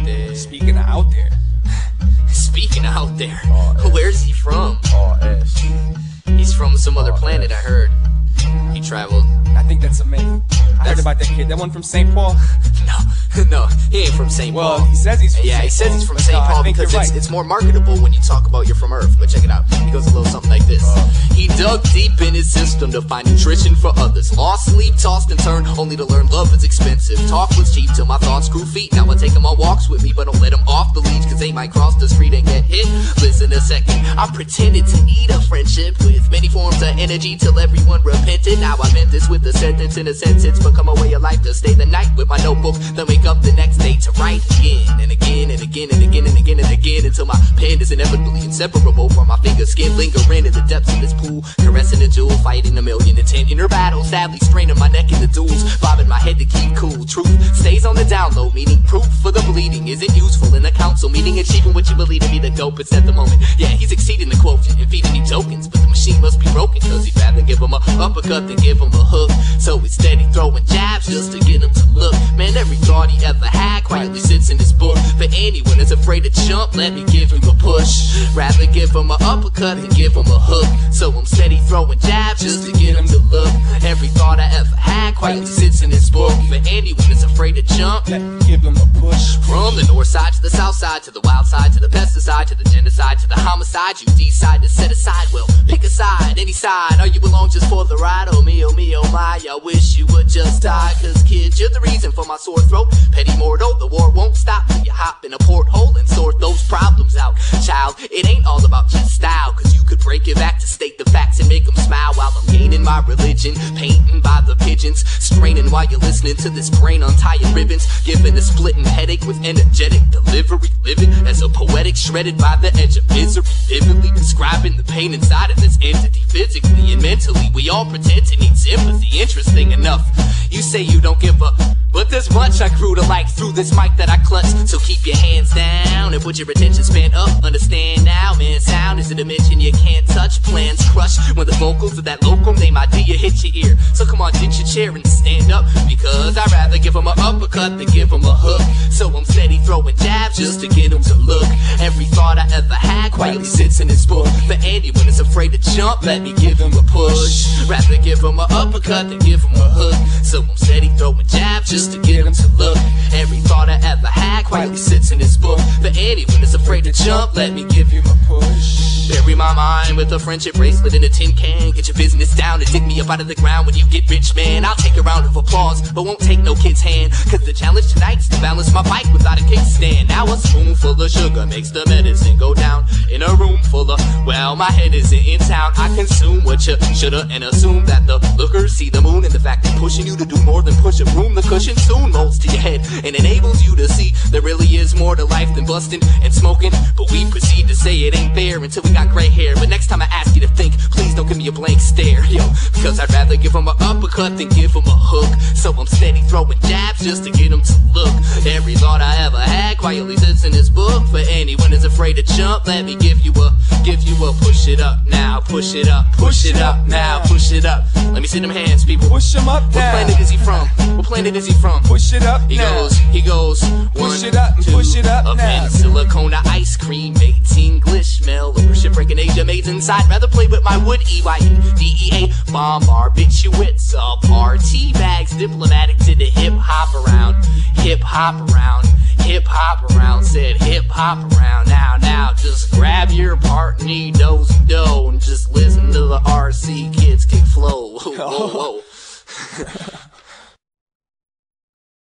there. Speaking of out there. Speaking of out there, where's he from? He's from some other planet, I heard. He traveled. I think that's a myth. I heard about that kid. That one from St. Paul? No, he ain't from St. Paul. Well, he says he's from St. Paul. Yeah, he says he's from St. Paul because it's more marketable when you talk about you're from Earth. But check it out. He goes a little something like this. He dug deep in his system to find nutrition for others. Lost sleep, tossed and turned, only to learn love is expensive. Talk was cheap till my thoughts grew feet. Now I take him on walks with me, but don't let him off the leash, cause they might cross the street and get hit. Listen a second, I pretended to eat a friendship with many forms of energy till everyone repented. Now I meant this with a sentence in a sentence, become a way of life to stay the night with my notebook, then wake up the next day to write again and again and again and again and again and again until my pen is inevitably inseparable from my finger skin, lingering in the depths of this pool, caressing a jewel, fighting a million and 10 inner battles, sadly straining my neck in the duels, bobbing my head to keep cool. Truth stays on the down low, meaning proof for the bleeding isn't useful in a council meeting, achieving what you believe to be the dopest at the moment. Yeah, he's exceeding the quotient and feeding me tokens, but the machine must be broken, cause he'd rather give him a uppercut than give him a hook. So instead he throwing jabs just to get him to look. Man, every thought he ever had quietly sits in his book. For anyone that's afraid to jump, let me give him a push. Rather give him an uppercut than give him a hook. So I'm steady throwing jabs just to get him to look. Every thought I ever had quietly sits in his book. For anyone that's afraid to jump, let me give him a push. From the north side to the south side, to the wild side, to the pesticide, to the genocide, to the homicide, you decide to set aside. Well, pick a side, any side. Are you along just for the ride? Oh me, oh my, I wish you would just die. Cause kids, you're the reason for my sore throat. Petty mortal, the war won't stop till you hop in a porthole and sort those problems out. Child, it ain't all about just style, cause you could break it back to state the facts and make them smile while I'm gaining my religion, painting by the pigeons, straining while you're listening to this brain untying ribbons, giving a splitting headache with energetic delivery, living as a poetic shredded by the edge of misery, vividly describing the pain inside of this entity, physically and mentally. We all pretend to need sympathy. Interesting enough, you say you don't give up, but there's much I grew to like through this mic that I clutch. So keep your hands down and put your attention span up. Understand now, man, sound is a dimension you can't touch. Plans crush when the vocals of that local name idea hit your ear. So come on, ditch your chair and stand up, because I'd rather give him an uppercut than give him a hook. So I'm steady throwing jabs just to get him to look. Every thought I ever had quietly sits in his book. For anyone that's afraid to jump, let me give him a push. Rather give him an uppercut than give him a hook. So I'm steady throwing jabs just to get him to look. Every thought I ever had quietly sits in his book. For anyone that's afraid to jump, let me give him a push. Bury my mind with a friendship bracelet in a tin can. Get your business down and dig me up out of the ground when you get rich, man. I'll take a round of applause, but won't take no kid's hand, cause the challenge tonight's to balance my bike without a kickstand. Now a spoonful of sugar makes the medicine go down. In a room full of, well, my head isn't in town. I consume what you shoulda and assume that the lookers see the moon, and the fact that pushing you to do more than push a broom, the cushion soon molds to your head and enables you to see there really is more to life than busting and smoking. But we proceed to say it ain't fair until we got gray hair. But next time I ask you to think, please don't give me a blank stare, yo, because I'd rather give him an uppercut than give him a hook. So I'm steady throwing jabs just to get him to look. Every thought I ever had quietly sits in this book. For anyone that's afraid to jump, let me give you a push it up now, push it up now, push it up. Let me see them hands, people. Push him up now. What planet is he from? What planet is he from? Push it up now. He goes, push it up and push it up now. A silicone ice cream, 18 glish smell. Over shipwreck in Asia, made inside. Rather play with my wood, EYE-DEA. Bomb barbiturates, party bags, diplomatic to the hip hop around. Hip hop around. Hip hop around, said hip hop around. Now, just grab your partner, doze dough, and just listen to the RC kids kick flow. Whoa, whoa.